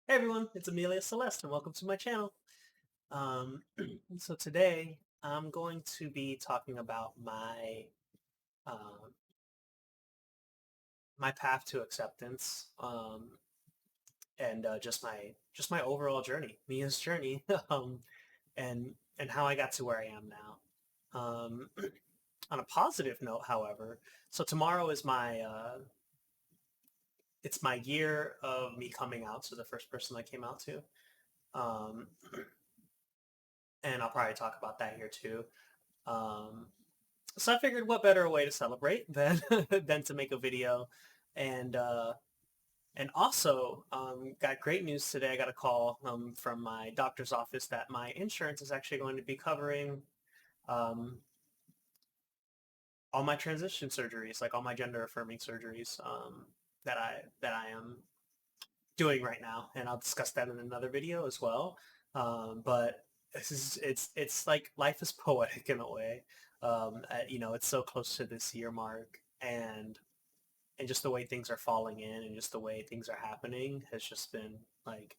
Hey everyone, it's Amelia Celeste and welcome to my channel. Um, so today I'm going to be talking about um, my path to acceptance and just my overall journey, Mia's journey, and how I got to where I am now. On a positive note, however, so tomorrow is it's my year of me coming out. So the first person I came out to. Um, and I'll probably talk about that here too. Um, so I figured what better way to celebrate than than to make a video, and uh, and also got great news today. I got a call from my doctor's office that my insurance is actually going to be covering um, all my transition surgeries, like all my gender affirming surgeries that I am doing right now, and I'll discuss that in another video as well. But it's like life is poetic in a way. It's so close to this year mark, and just the way things are falling in, and just the way things are happening has just been like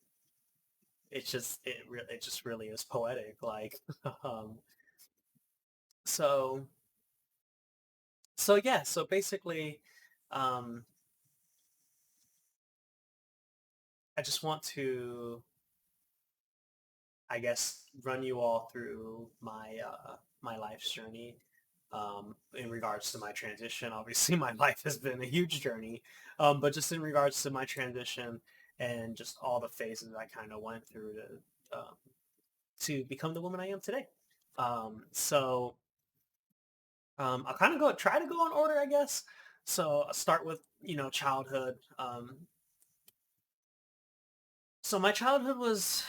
it just really is poetic. Like, um, so so basically, um, I just want to I guess run you all through my life's journey in regards to my transition. Obviously, my life has been a huge journey, but just in regards to my transition and just all the phases I kind of went through to become the woman I am today. I'll kind of go try to go in order, I guess. So I'll start with childhood. So my childhood was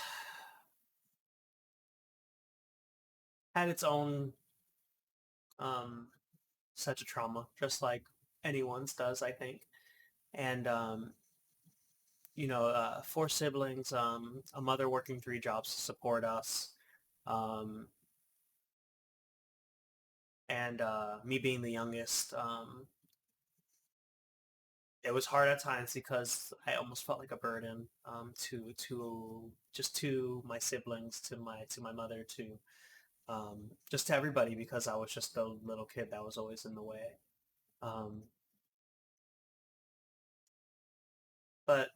had its own um, such a trauma, just like anyone's does, I think. And four siblings, a mother working three jobs to support us, um, and me being the youngest. It was hard at times because I almost felt like a burden to my siblings, to my mother, to just to everybody because I was just the little kid that was always in the way. Um, but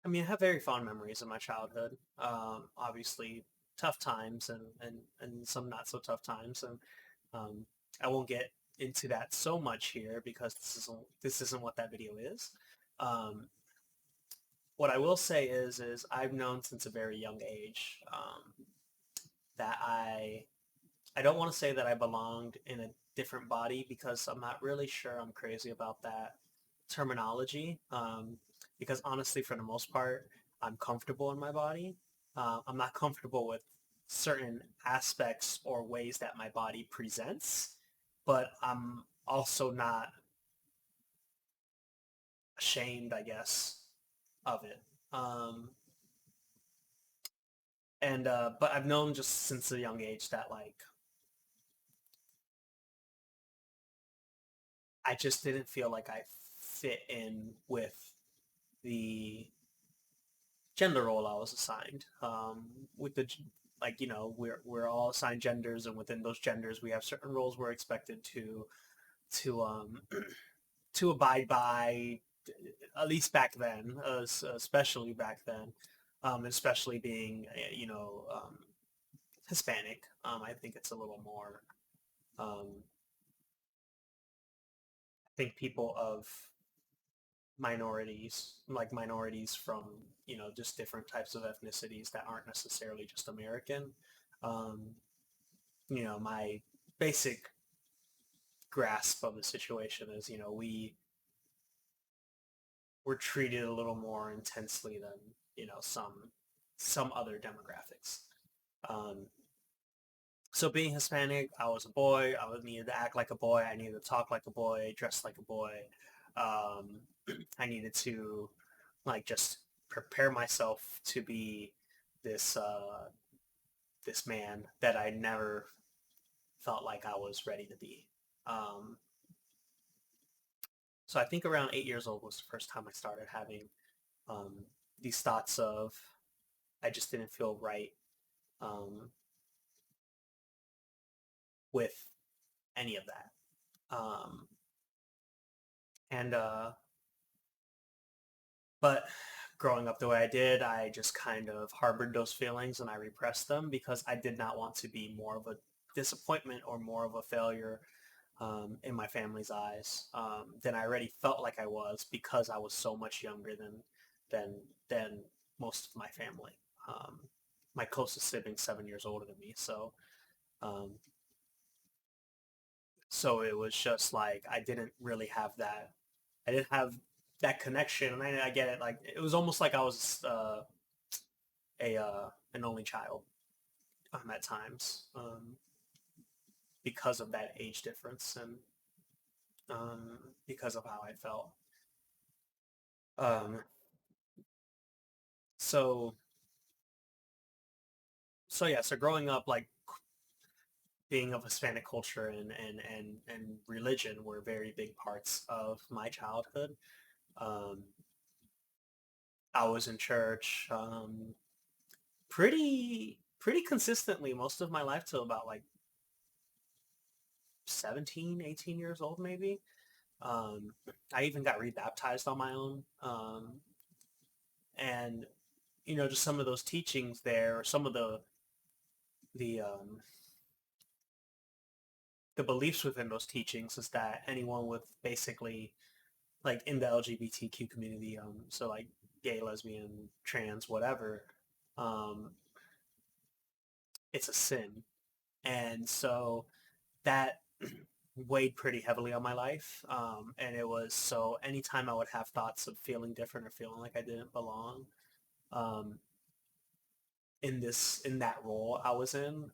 I mean, I have very fond memories of my childhood. Obviously, tough times and some not so tough times, and um, I won't get into that so much here because this isn't what that video is. Um, what I will say is I've known since a very young age that I don't want to say that I belonged in a different body because I'm not really sure I'm crazy about that terminology. Because honestly, for the most part, I'm comfortable in my body. I'm not comfortable with certain aspects or ways that my body presents, but I'm also not ashamed, I guess, of it. Um, and But I've known just since a young age that like I just didn't feel like I fit in with the gender role I was assigned. With the like, we're all assigned genders, and within those genders, we have certain roles we're expected to to abide by. At least back then, especially back then, especially being Hispanic. I think it's a little more. I think people of minorities from just different types of ethnicities that aren't necessarily just American. Um, my basic grasp of the situation is we're treated a little more intensely than some other demographics. Um, so being Hispanic, I was a boy. I was needed to act like a boy. I needed to talk like a boy, dress like a boy. Um, I needed to like just prepare myself to be this this man that I never felt like I was ready to be. Um, so I think around 8 years old was the first time I started having these thoughts of I just didn't feel right um, with any of that. And But growing up the way I did, I just kind of harbored those feelings and I repressed them because I did not want to be more of a disappointment or more of a failure in my family's eyes than I already felt like I was because I was so much younger than than most of my family. Um, my closest sibling 7 years older than me, um, so it was just like I didn't really have that. I didn't have that connection, and I get it. Like it was almost like I was an only child at times because of that age difference and because of how I felt. Um, so so growing up, like being of Hispanic culture and religion were very big parts of my childhood. Um, I was in church pretty consistently most of my life till about like 17, 18 years old maybe. Um, I even got rebaptized on my own. And just some of those teachings there, or some of the the beliefs within those teachings is that anyone with basically like in the LGBTQ community, so like gay, lesbian, trans, whatever, um, it's a sin. And so that weighed pretty heavily on my life. And it was so anytime I would have thoughts of feeling different or feeling like I didn't belong, um, in that role I was in,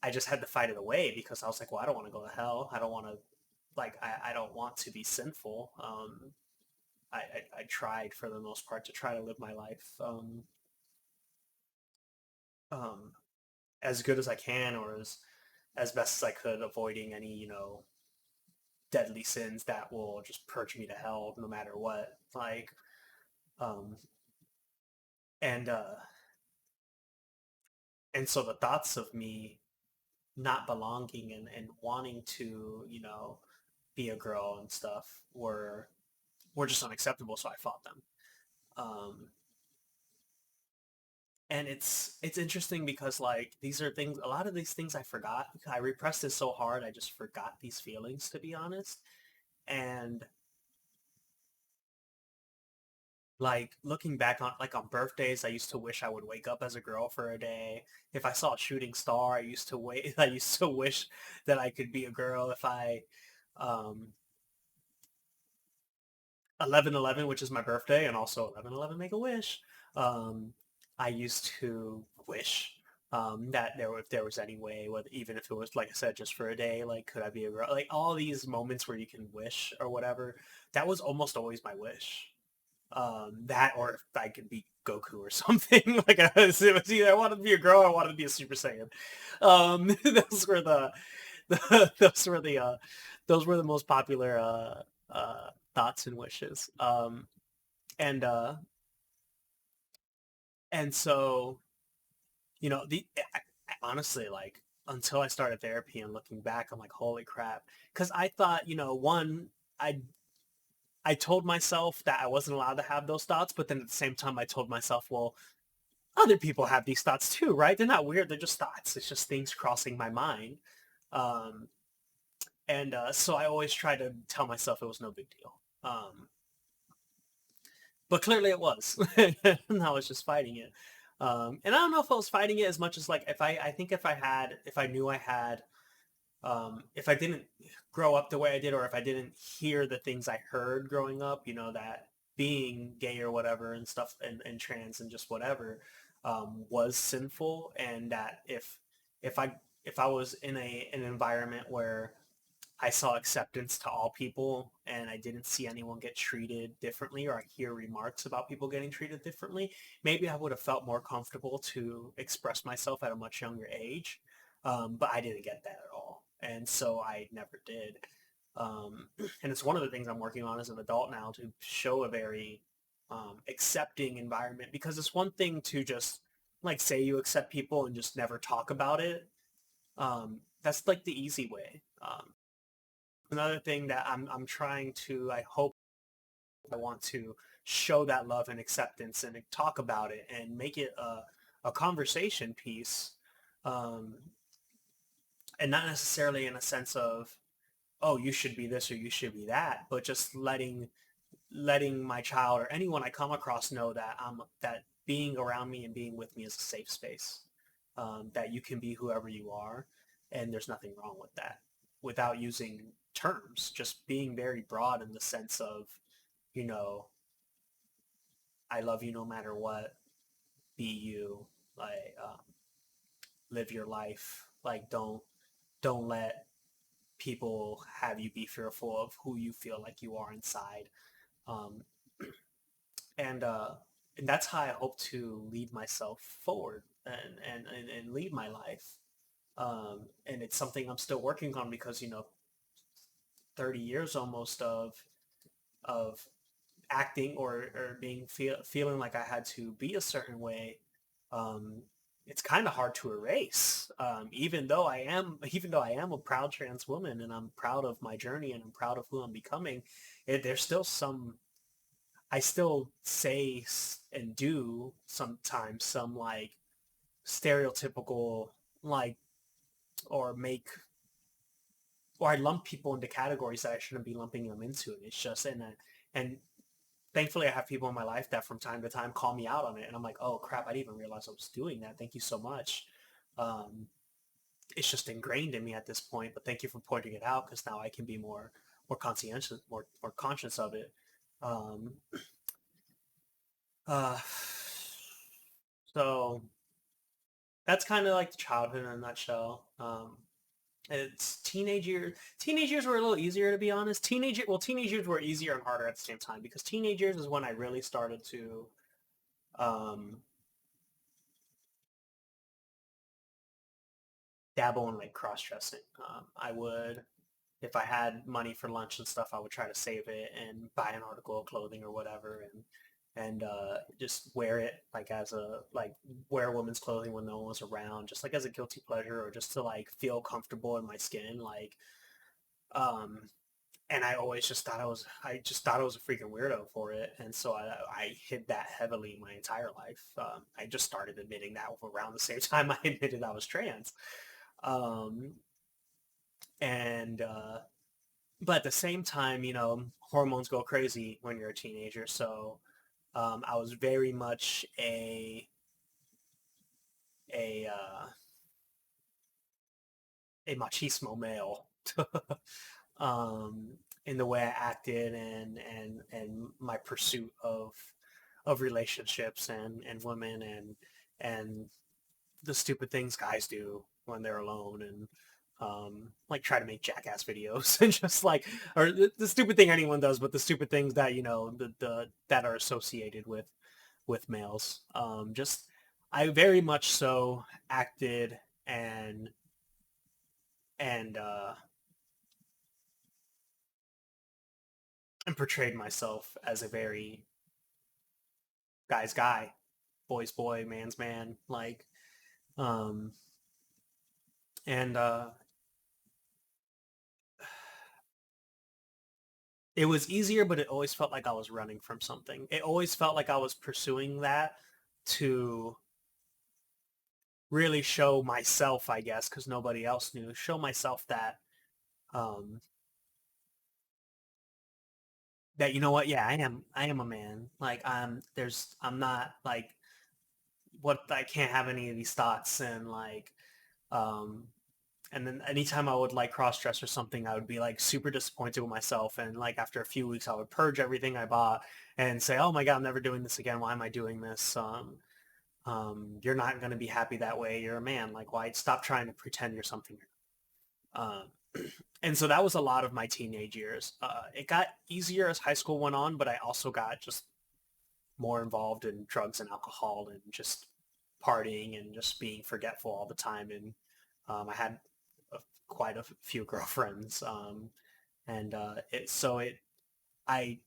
I just had to fight it away because I was like, well, I don't want to go to hell. I don't want to I don't want to be sinful. I tried for the most part to try to live my life um, as good as I can or as best as I could, avoiding any deadly sins that will just purge me to hell no matter what. Um, and and so the thoughts of me not belonging and wanting to be a girl and stuff were just unacceptable. So I fought them. Um, and it's interesting because like these are things, a lot of these things I forgot. I repressed it so hard I just forgot these feelings, to be honest. And like looking back on like on birthdays, I used to wish I would wake up as a girl for a day. If I saw a shooting star, I used to wait I used to wish that I could be a girl. If I um 11/11, which is my birthday, and also 11/11 make a wish, um I used to wish that if there was any way, whether even if it was like I said just for a day, like could I be a girl, like all these moments where you can wish or whatever, that was almost always my wish. That or if I could be Goku or something. Like it was either I wanted to be a girl or I wanted to be a Super Saiyan. Those were the those were the most popular thoughts and wishes. And and so honestly, like until I started therapy and looking back, I'm like, holy crap, because I thought one, I I told myself that I wasn't allowed to have those thoughts, but then at the same time, I told myself, well, other people have these thoughts too, right? They're not weird. They're just thoughts. It's just things crossing my mind. Um, and so I always try to tell myself it was no big deal. But clearly it was. And I was just fighting it. And I don't know if I was fighting it as much as like I think if I knew I had, if I didn't grow up the way I did, or if I didn't hear the things I heard growing up, that being gay or whatever and stuff and trans and just whatever was sinful, and that if I if I was in an environment where I saw acceptance to all people and I didn't see anyone get treated differently, or I hear remarks about people getting treated differently, maybe I would have felt more comfortable to express myself at a much younger age. But I didn't get that at all. And so I never did. And it's one of the things I'm working on as an adult now, to show a very accepting environment, because it's one thing to just like say you accept people and just never talk about it. That's like the easy way. Another thing that I'm trying to, I hope, I want to show that love and acceptance and talk about it and make it a conversation piece, um, and not necessarily in a sense of, oh, you should be this or you should be that, but just letting my child or anyone I come across know that being around me and being with me is a safe space. That you can be whoever you are, and there's nothing wrong with that. Without using terms, just being very broad in the sense of, you know, I love you no matter what. Be you. Like, live your life. Like, don't let people have you be fearful of who you feel like you are inside. Um, and uh, and that's how I hope to lead myself forward and lead my life. And it's something I'm still working on because 30 years almost of acting or feeling like I had to be a certain way. Um, it's kind of hard to erase. Even though I am a proud trans woman and I'm proud of my journey and I'm proud of who I'm becoming, there's still I still say and do sometimes some like stereotypical, like, or make, or I lump people into categories that I shouldn't be lumping them into. And it's just, and thankfully I have people in my life that from time to time call me out on it. And I'm like, oh crap, I didn't even realize I was doing that. Thank you so much. Um, it's just ingrained in me at this point, but thank you for pointing it out, because now I can be more conscientious, more conscious of it. Um, uh, so that's kind of like the childhood in a nutshell. It's teenage years. Teenage years were a little easier, to be honest. Teenage years were easier and harder at the same time, because teenage years is when I really started to um, dabble in like cross dressing. I would, if I had money for lunch and stuff, I would try to save it and buy an article of clothing or whatever, and just wear it like as a like wear women's clothing when no one was around, just like as a guilty pleasure, or just to like feel comfortable in my skin, like. Um, and I just thought I was a freaking weirdo for it, and so I hid that heavily my entire life. I just started admitting that around the same time I admitted I was trans. Um, and But at the same time, hormones go crazy when you're a teenager. So I was very much a a machismo male. um, in the way I acted and my pursuit of relationships and women and the stupid things guys do when they're alone, and like try to make jackass videos and just like, or the stupid thing anyone does, but the stupid things that the that are associated with males. Just I very much so acted and and uh and portrayed myself as a very guy's guy, boy's boy, man's man, like, um and it was easier, but it always felt like I was running from something. It always felt like I was pursuing that to really show myself, I guess, because nobody else knew, show myself um that, you know what, yeah, I am a man. Like, I'm not like, what, I can't have any of these thoughts, and like, um and then anytime I would like cross dress or something, I would be like super disappointed with myself. And like after a few weeks, I would purge everything I bought and say, "Oh my god, I'm never doing this again. Why am I doing this? You're not going to be happy that way. You're a man. Like, why stop trying to pretend you're something?" Um, and so that was a lot of my teenage years. It got easier as high school went on, but I also got just more involved in drugs and alcohol and just partying and just being forgetful all the time. And I had a, quite a few girlfriends. And it so it I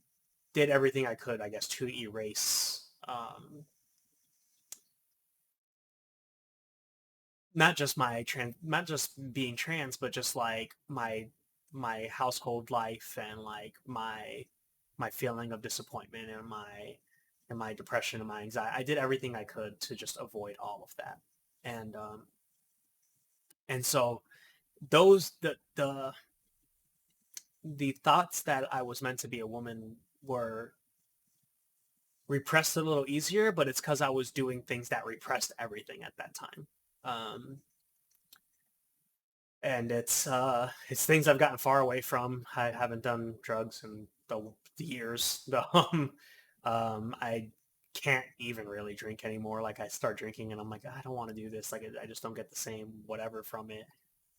did everything I could, I guess, to erase not just not just being trans, but just like my household life and like my feeling of disappointment and my depression and my anxiety. I did everything I could to just avoid all of that. And and so those the thoughts that I was meant to be a woman were repressed a little easier, but it's because I was doing things that repressed everything at that time. Um, and it's things I've gotten far away from. I haven't done drugs in the years. I can't even really drink anymore. Like I start drinking and I'm like, I don't want to do this. Like I just don't get the same whatever from it.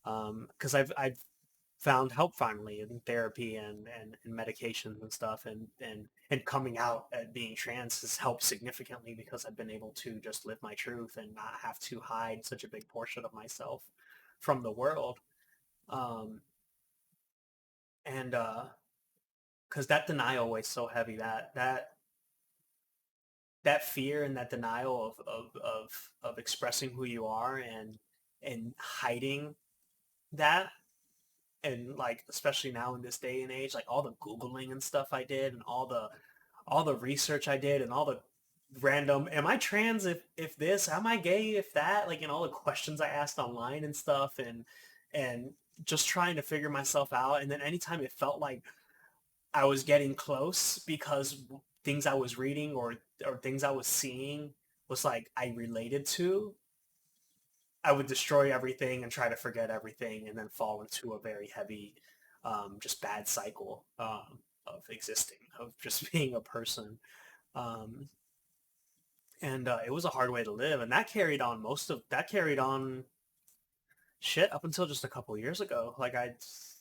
Because I've found help finally in therapy and medications and stuff, and coming out at being trans has helped significantly because I've been able to just live my truth and not have to hide such a big portion of myself from the world. um and because that denial weighs so heavy, that fear and that denial of expressing who you are and hiding that, and like especially now in this day and age, like all the googling and stuff I did and all the research I did and all the random am I trans if this, am I gay if that, like, and all the questions I asked online and stuff, and just trying to figure myself out. And then anytime it felt like I was getting close because things I was reading or things I was seeing was like I related to, I would destroy everything and try to forget everything and then fall into a very heavy, just bad cycle of existing, of just being a person. Um, and it was a hard way to live, and that carried on shit up until just a couple years ago. Like it's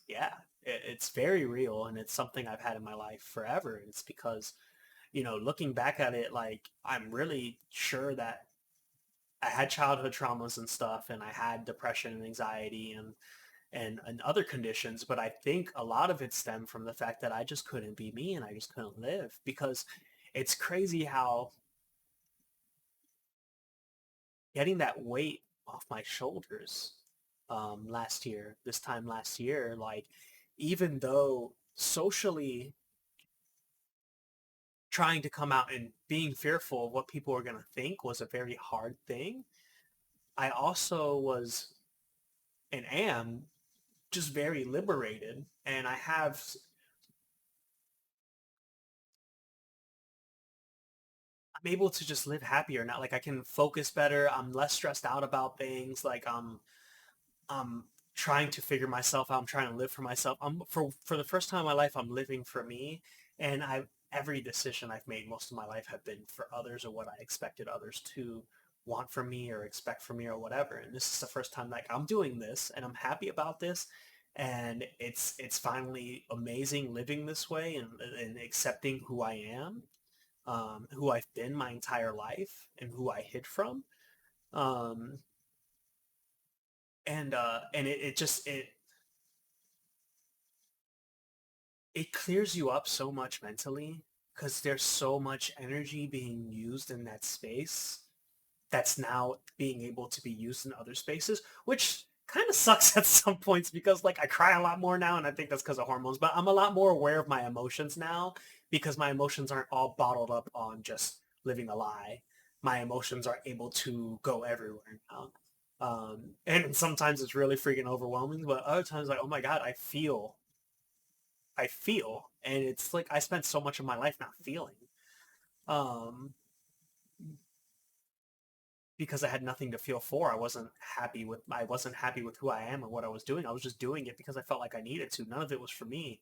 yeah, it's very real, and it's something I've had in my life forever. And it's because, looking back at it, like I'm really sure that I had childhood traumas and stuff, and I had depression and anxiety and other conditions, but I think a lot of it stemmed from the fact that I just couldn't be me and I just couldn't live. Because it's crazy how getting that weight off my shoulders this time last year, like even though socially trying to come out and being fearful of what people were going to think was a very hard thing, I also was and am just very liberated, and I'm able to just live happier now. Like I can focus better. I'm less stressed out about things. Like I'm trying to figure myself out. I'm trying to live for myself. For the first time in my life, I'm living for me. And every decision I've made most of my life have been for others or what I expected others to want from me or expect from me or whatever. And this is the first time like I'm doing this and I'm happy about this. And it's finally amazing living this way and accepting who I am, who I've been my entire life and who I hid from. Um, and it just it clears you up so much mentally because there's so much energy being used in that space that's now being able to be used in other spaces, which kind of sucks at some points because like I cry a lot more now, and I think that's because of hormones, but I'm a lot more aware of my emotions now because my emotions aren't all bottled up on just living a lie. My emotions are able to go everywhere now. And sometimes it's really freaking overwhelming, but other times like, oh my God, I feel, and it's like I spent so much of my life not feeling, um, because I had nothing to feel for. I wasn't happy with who I am and what I was doing. I was just doing it because I felt like I needed to. None of it was for me,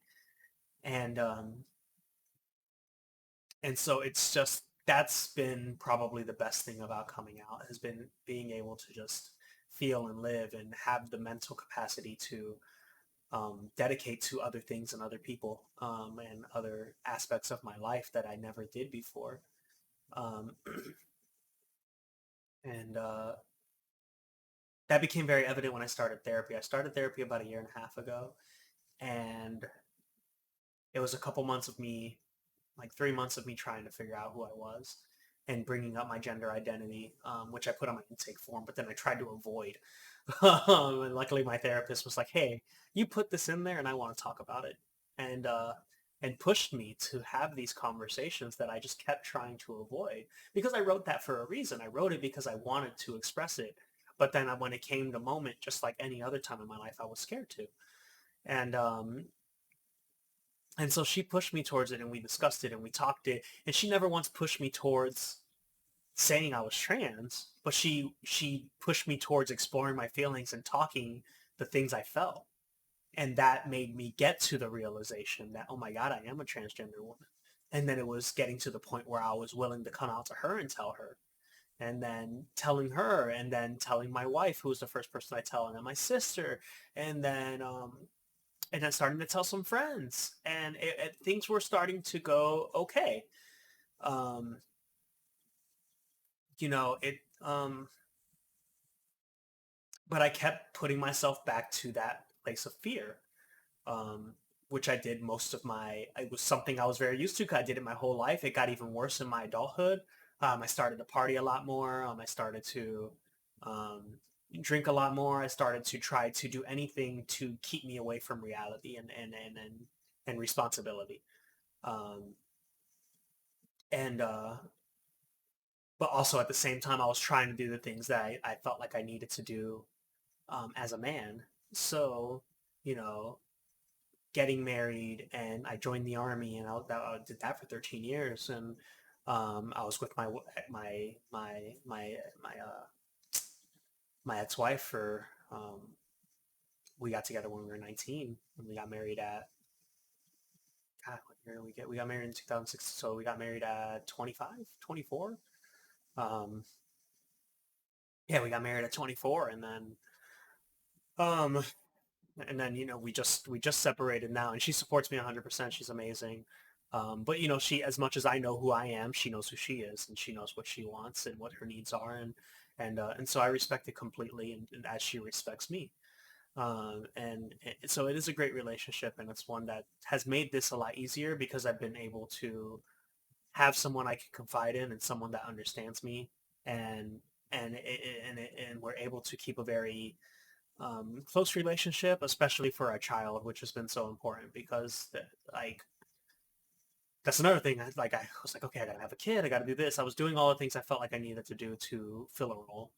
and so it's just that's been probably the best thing about coming out has been being able to just feel and live and have the mental capacity to dedicate to other things and other people, and other aspects of my life that I never did before. Um, and That became very evident when I started therapy. I started therapy about a year and a half ago, and it was a couple months of me, like 3 months of me trying to figure out who I was and bringing up my gender identity, which I put on my intake form, but then I tried to avoid. And luckily, my therapist was like, "Hey, you put this in there, and I want to talk about it," and pushed me to have these conversations that I just kept trying to avoid because I wrote that for a reason. I wrote it because I wanted to express it, but then when it came to moment, just like any other time in my life, I was scared to, and and so she pushed me towards it, and we discussed it, and we talked it, and she never once pushed me towards saying I was trans, but she pushed me towards exploring my feelings and talking the things I felt. And that made me get to the realization that, oh my God, I am a transgender woman. And then it was getting to the point where I was willing to come out to her and tell her. And then telling her, and then telling my wife, who was the first person I tell, and then my sister, and then starting to tell some friends, and things were starting to go okay. Um, you know, it but I kept putting myself back to that place of fear, um, which I did most of my. It was something I was very used to because I did it my whole life. It got even worse in my adulthood. I started to party a lot more. I started to um, drink a lot more. I started to try to do anything to keep me away from reality and responsibility. Um, and But also at the same time, I was trying to do the things that I felt like I needed to do as a man. So, you know, getting married, and I joined the army, and I did that for 13 years, and I was with my ex-wife for we got together when we were 19, and we got married at God, what year did we got married in 2006, so we got married at 25, 24. Um, yeah, we got married at 24, um, we just separated now, and she supports me 100%. She's amazing. But she, as much as I know who I am, she knows who she is, and she knows what she wants and what her needs are, and so I respect it completely, and as she respects me. So it is a great relationship, and it's one that has made this a lot easier because I've been able to have someone I can confide in and someone that understands me, and and we're able to keep a very close relationship, especially for a child, which has been so important because like that's another thing. I was like, okay, I gotta have a kid. I gotta do this. I was doing all the things I felt like I needed to do to fill a role,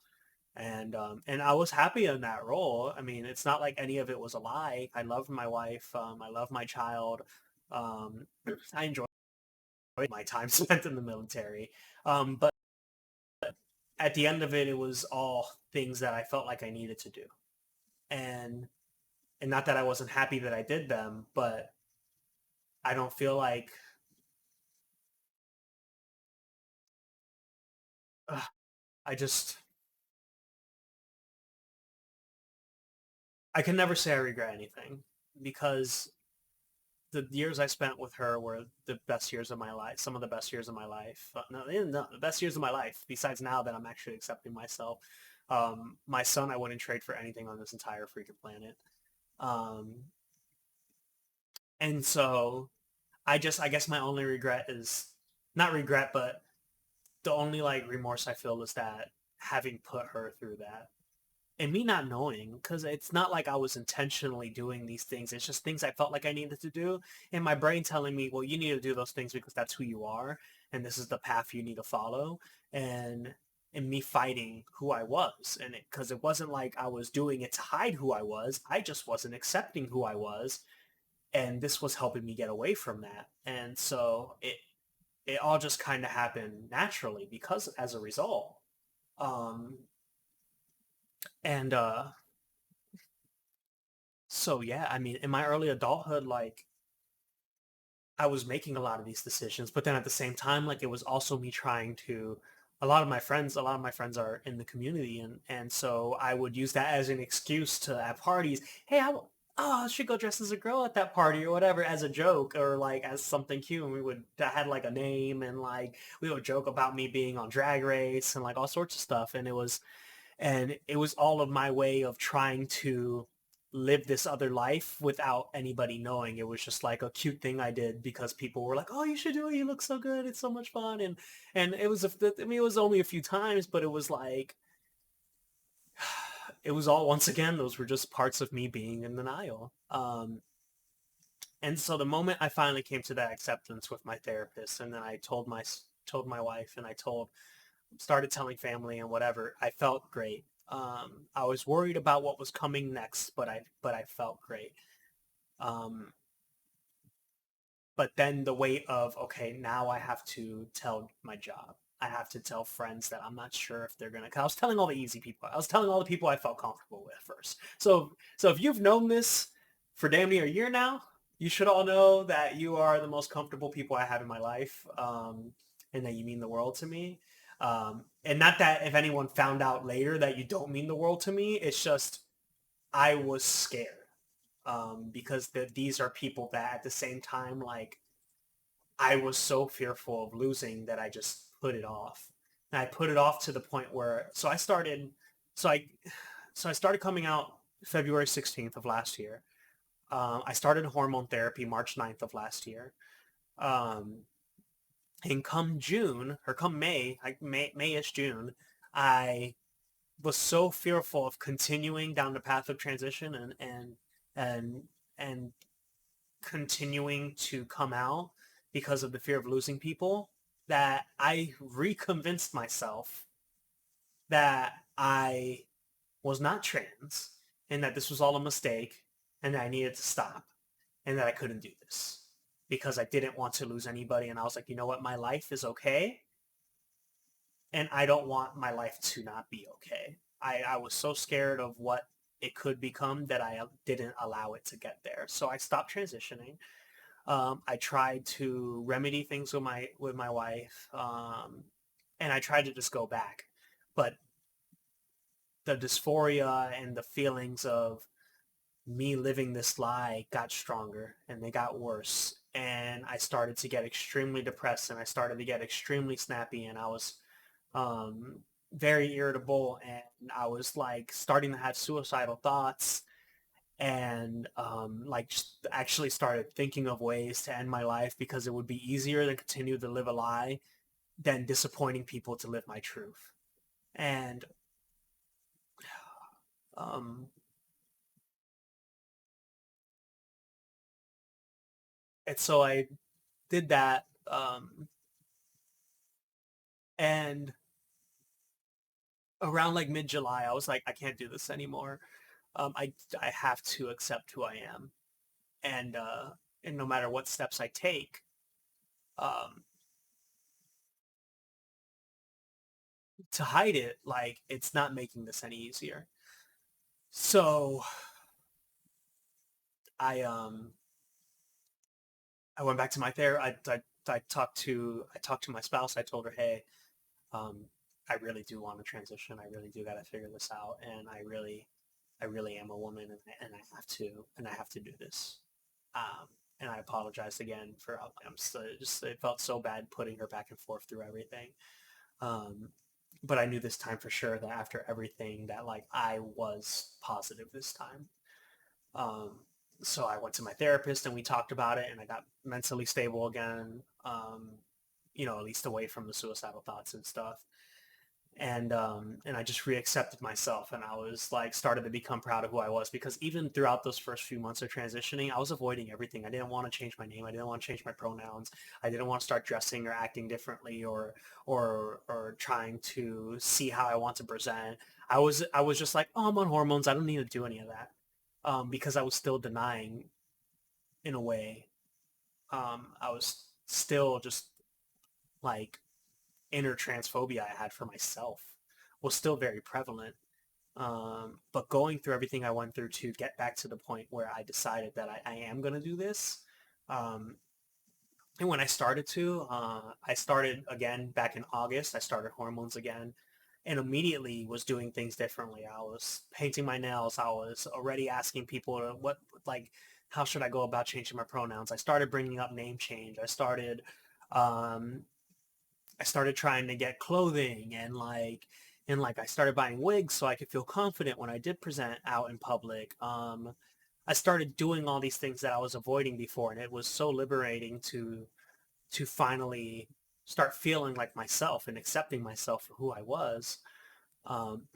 and I was happy in that role. I mean, it's not like any of it was a lie. I love my wife. I love my child. Um, I enjoy my time spent in the military. But at the end of it, it was all things that I felt like I needed to do, and and not that I wasn't happy that I did them, but I don't feel like ugh, I just I can never say I regret anything because the years I spent with her were the best years of my life, some of the best years of my life. No, the best years of my life. Besides now that I'm actually accepting myself, my son I wouldn't trade for anything on this entire freaking planet. Um, and so I guess my only regret is not regret, but the only like remorse I feel is that having put her through that and me not knowing, because it's not like I was intentionally doing these things. It's just things I felt like I needed to do, and my brain telling me, well, you need to do those things because that's who you are, and this is the path you need to follow, and and me fighting who I was, and because it wasn't like I was doing it to hide who I was. I just wasn't accepting who I was, and this was helping me get away from that, and so it all just kind of happened naturally because as a result. Um, and So yeah, I mean, in my early adulthood, like I was making a lot of these decisions, but then at the same time, like it was also me trying to. A lot of my friends are in the community, and so I would use that as an excuse to at parties. Hey, I should go dress as a girl at that party or whatever as a joke or like as something cute. And I had like a name and like we would joke about me being on Drag Race and like all sorts of stuff. And it was all of my way of trying to live this other life without anybody knowing. It was just like a cute thing I did because people were like, "Oh, you should do it. You look so good. It's so much fun." And it was I mean, it was only a few times, but it was like it was all, once again, those were just parts of me being in denial. And so the moment I finally came to that acceptance with my therapist, and then I told my wife, and I started telling family and whatever, I felt great. I was worried about what was coming next, but I felt great. Um, but then the weight of, okay, now I have to tell my job. I have to tell friends that I'm not sure if they're gonna. Cause I was telling all the easy people. I was telling all the people I felt comfortable with first. So if you've known this for damn near a year now, you should all know that you are the most comfortable people I have in my life, and that you mean the world to me. And not that if anyone found out later that you don't mean the world to me, it's just I was scared, because these are people that at the same time, like, I was so fearful of losing that I just put it off. And I put it off to the point where, so I, so I started coming out February 16th of last year. I started hormone therapy March 9th of last year. Um, and come June, or come May, like Mayish June, I was so fearful of continuing down the path of transition and and continuing to come out because of the fear of losing people, that I reconvinced myself that I was not trans, and that this was all a mistake, and that I needed to stop, and that I couldn't do this because I didn't want to lose anybody. And I was like, you know what? My life is okay, and I don't want my life to not be okay. I was so scared of what it could become that I didn't allow it to get there. So I stopped transitioning. I tried to remedy things with my wife, and I tried to just go back, but the dysphoria and the feelings of me living this lie got stronger, and they got worse. And I started to get extremely depressed, and I started to get extremely snappy, and I was, um, very irritable, and I was like starting to have suicidal thoughts, and like just actually started thinking of ways to end my life because it would be easier to continue to live a lie than disappointing people to live my truth. And um, and so I did that, and around like mid July, I was like, I can't do this anymore. I have to accept who I am, and and no matter what steps I take, um, to hide it, like, it's not making this any easier. So I I went back to my therapist. I talked to my spouse. I told her, hey, um, I really do want to transition. I really do got to figure this out, and I really am a woman, and I have to do this. And I apologized again for, I'm so, just, it felt so bad putting her back and forth through everything. Um, but I knew this time for sure that after everything that, like, I was positive this time. Um, so I went to my therapist and we talked about it, and I got mentally stable again. At least away from the suicidal thoughts and stuff. And I just reaccepted myself, and I was like started to become proud of who I was, because even throughout those first few months of transitioning, I was avoiding everything. I didn't want to change my name. I didn't want to change my pronouns. I didn't want to start dressing or acting differently, or trying to see how I want to present. I was just like, oh, I'm on hormones. I don't need to do any of that, because I was still denying, in a way. I was still just like, inner transphobia I had for myself was still very prevalent. But going through everything I went through to get back to the point where I decided that I am going to do this. Um, and when I started again back in August. I started hormones again, and immediately was doing things differently. I was painting my nails. I was already asking people like, how should I go about changing my pronouns? I started bringing up name change. Um, I started trying to get clothing, and like And like I started buying wigs so I could feel confident when I did present out in public. I started doing all these things that I was avoiding before, and it was so liberating to finally start feeling like myself and accepting myself for who I was. Um,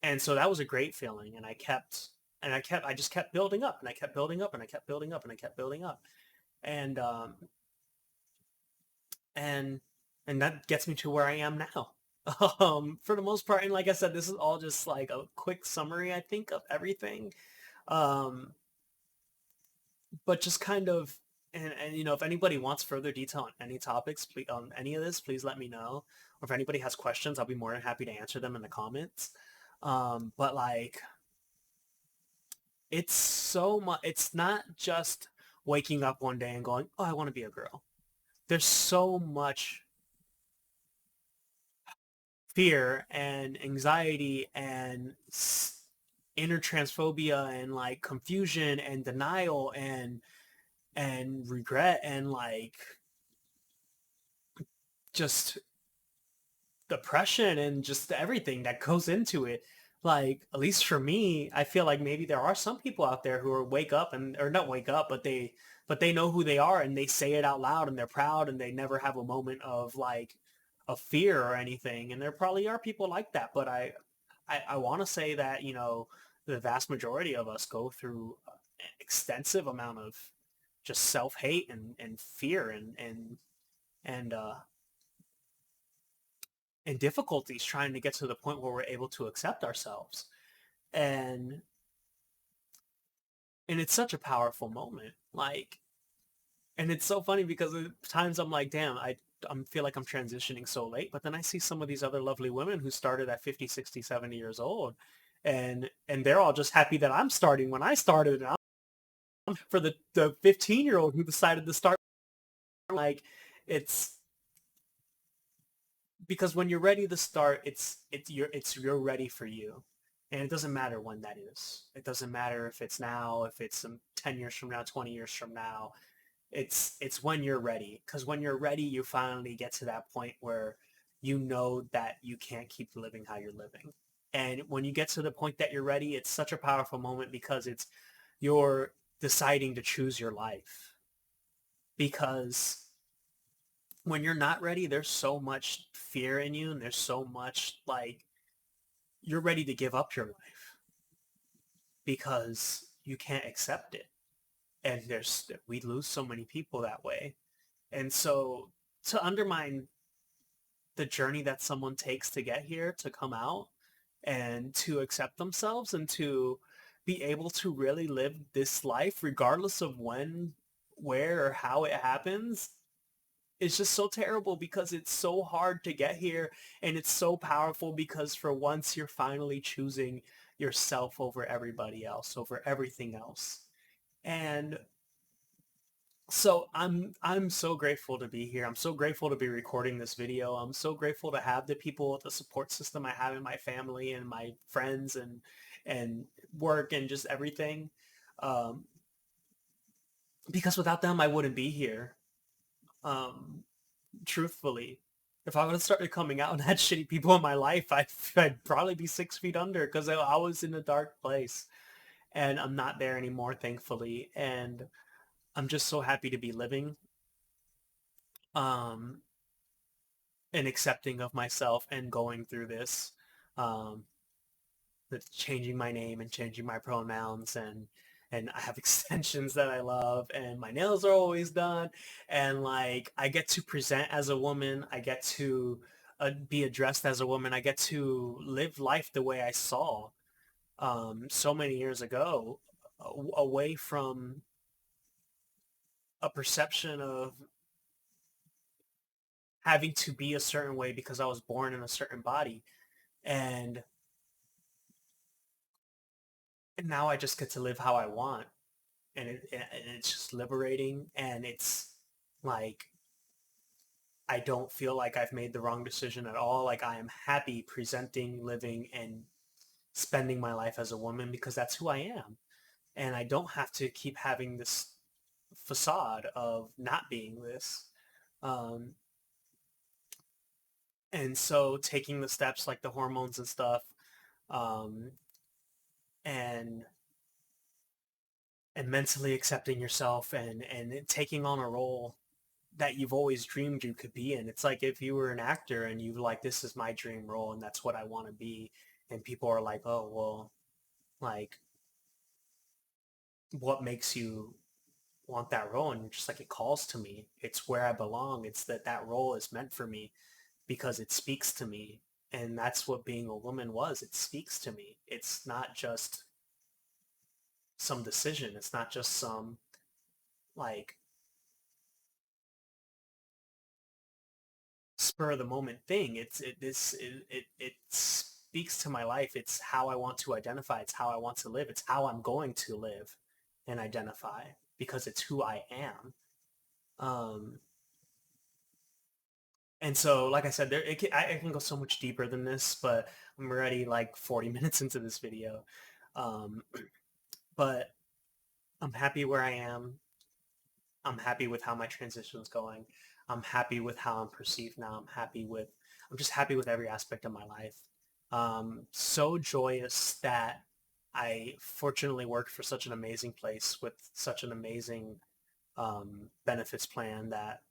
and so that was a great feeling, and I just kept building up, and I kept building up, and I kept building up, and I kept building up, and and and that gets me to where I am now. For the most part, and like I said, this is all just like a quick summary, I think, of everything. Um, but just kind of, and if anybody wants further detail on any topics, please, on any of this, please let me know. Or if anybody has questions, I'll be more than happy to answer them in the comments. But like, it's so much. It's not just waking up one day and going, "Oh, I want to be a girl." There's so much fear and anxiety and inner transphobia and like confusion and denial and regret and like just depression and just everything that goes into it. Like, at least for me, I feel like maybe there are some people out there who are wake up and or not wake up, but they know who they are and they say it out loud and they're proud and they never have a moment of like of fear or anything. And there probably are people like that, but I want to say that, the vast majority of us go through an extensive amount of just self-hate and fear and and difficulties trying to get to the point where we're able to accept ourselves. And and it's such a powerful moment. Like, and it's so funny because at times I'm like, damn, I feel like I'm transitioning so late, but then I see some of these other lovely women who started at 50, 60, 70 years old, and they're all just happy that I'm starting when I started. And I'm for the 15-year-old who decided to start. Like, it's because when you're ready to start, you're ready for you, and it doesn't matter when that is. It doesn't matter if it's now, if it's 10 years from now, 20 years from now. It's when you're ready, because when you're ready, you finally get to that point where you know that you can't keep living how you're living. And when you get to the point that you're ready, it's such a powerful moment because it's you're deciding to choose your life. Because when you're not ready, there's so much fear in you and there's so much like you're ready to give up your life because you can't accept it. And we lose so many people that way. And so to undermine the journey that someone takes to get here, to come out and to accept themselves and to be able to really live this life regardless of when, where, or how it happens, it's just so terrible because it's so hard to get here, and it's so powerful because for once you're finally choosing yourself over everybody else, over everything else. And so I'm so grateful to be here. I'm so grateful to be recording this video. I'm so grateful to have the people, the support system I have in my family and my friends and work and just everything. Um, because without them, I wouldn't be here. Um, Truthfully, if I would have started coming out and had shitty people in my life, I'd probably be 6 feet under because I was in a dark place, and I'm not there anymore, thankfully. And I'm just so happy to be living. Um, and accepting of myself and going through this, um, changing my name and changing my pronouns and I have extensions that I love and my nails are always done and like I get to present as a woman. I get to be addressed as a woman. I get to live life the way I saw so many years ago, away from a perception of having to be a certain way because I was born in a certain body. And and now I just get to live how I want, and it's just liberating, and it's like I don't feel like I've made the wrong decision at all. Like I am happy presenting, living, and spending my life as a woman because that's who I am, and I don't have to keep having this facade of not being this. Um, And so taking the steps like the hormones and stuff, um, and mentally accepting yourself and taking on a role that you've always dreamed you could be in. It's like if you were an actor and you like, this is my dream role and that's what I want to be. And people are like, oh, well, like, what makes you want that role? And you're just like, it calls to me. It's where I belong. It's that role is meant for me because it speaks to me. And that's what being a woman was. It speaks to me. It's not just some decision. It's not just some like spur of the moment thing. It speaks to my life. It's how I want to identify. It's how I want to live. It's how I'm going to live and identify because it's who I am. Um, and so, like I said, I can go so much deeper than this, but I'm already like 40 minutes into this video. Um, but I'm happy where I am. I'm happy with how my transition is going. I'm happy with how I'm perceived now. I'm just happy with every aspect of my life. So joyous that I fortunately worked for such an amazing place with such an amazing benefits plan that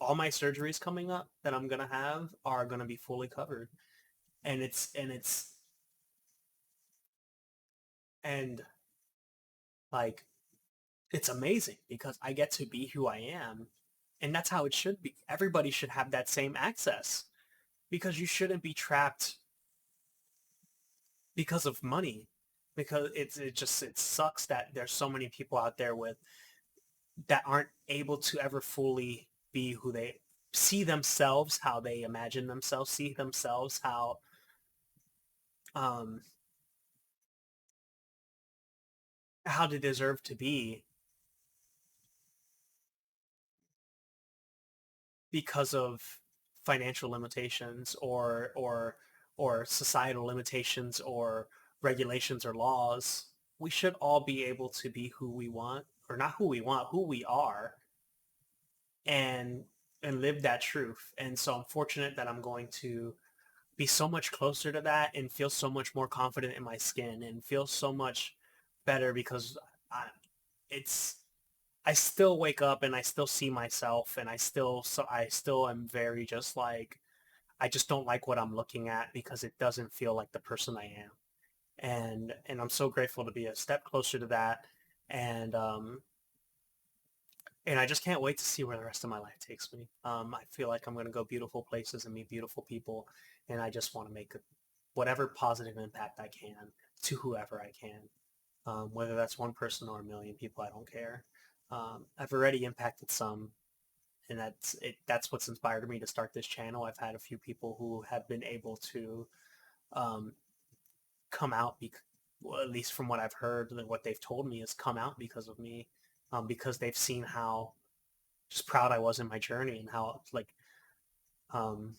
all my surgeries coming up that I'm gonna have are gonna be fully covered, and and like it's amazing because I get to be who I am, and that's how it should be. Everybody should have that same access because you shouldn't be trapped because of money. Because it sucks that there's so many people out there with that aren't able to ever fully be who they see themselves, how they imagine themselves, see themselves um how they deserve to be because of financial limitations or societal limitations or regulations or laws. We should all be able to be who we want, or not who we want, who we are, and live that truth. And so I'm fortunate that I'm going to be so much closer to that and feel so much more confident in my skin and feel so much better because I, it's I still wake up and I still see myself and I still am very just like I just don't like what I'm looking at because it doesn't feel like the person I am. And I'm so grateful to be a step closer to that. And and I just can't wait to see where the rest of my life takes me. I feel like I'm going to go beautiful places and meet beautiful people, and I just want to make whatever positive impact I can to whoever I can, whether that's one person or a million people. I don't care. I've already impacted some, and that's it. That's what's inspired me to start this channel. I've had a few people who have been able to um, come out, well, at least from what I've heard and what they've told me, is come out because of me, because they've seen how just proud I was in my journey and um,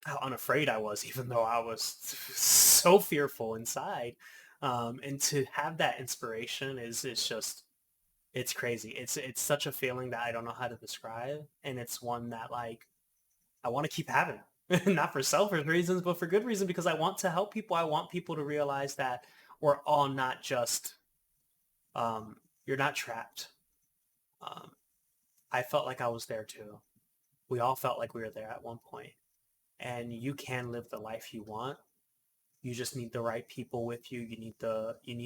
how unafraid I was, even though I was so fearful inside. And to have that inspiration is just it's crazy. It's such a feeling that I don't know how to describe, and it's one that like I want to keep having. Not for selfish reasons, but for good reason because I want to help people. I want people to realize that we're all not just you're not trapped. Um, I felt like I was there too. We all felt like we were there at one point, and you can live the life you want. You just need the right people with you. You need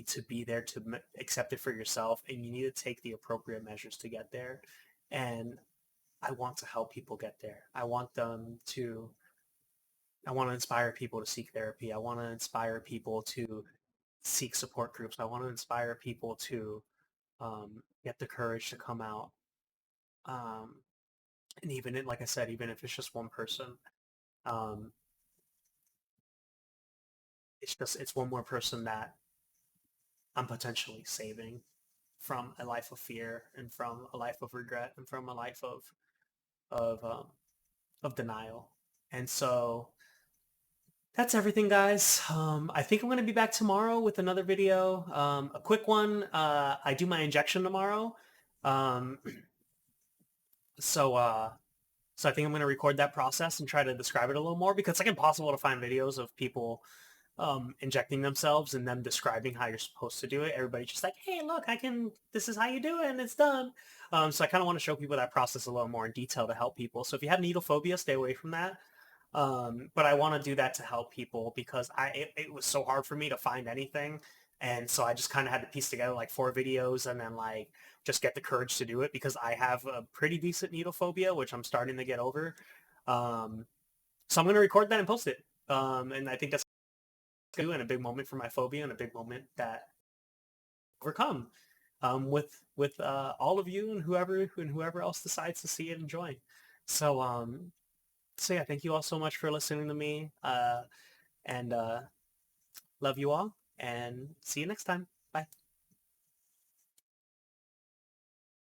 to be there to accept it for yourself, and you need to take the appropriate measures to get there. And I want to help people get there. I want to inspire people to seek therapy. I want to inspire people to seek support groups. I want to inspire people to get the courage to come out. Um, and like I said, even if it's just one person, um, it's one more person that I'm potentially saving from a life of fear and from a life of regret and from a life of um, of denial. And so that's everything, guys. I think I'm going to be back tomorrow with another video, a quick one. I do my injection tomorrow. Um, so So I think I'm going to record that process and try to describe it a little more, because it's like impossible to find videos of people injecting themselves and them describing how you're supposed to do it. Everybody's just like, hey, look, this is how you do it and it's done. So I kind of want to show people that process a little more in detail to help people. So if you have needle phobia, stay away from that. But I want to do that to help people, because it was so hard for me to find anything. And so I just kind of had to piece together like 4 videos and then like just get the courage to do it, because I have a pretty decent needle phobia, which I'm starting to get over. Um, so I'm going to record that and post it. And I think that's good, and a big moment for my phobia, and a big moment that overcome with all of you and whoever else decides to see it and join. So so yeah, thank you all so much for listening to me. And love you all, and see you next time.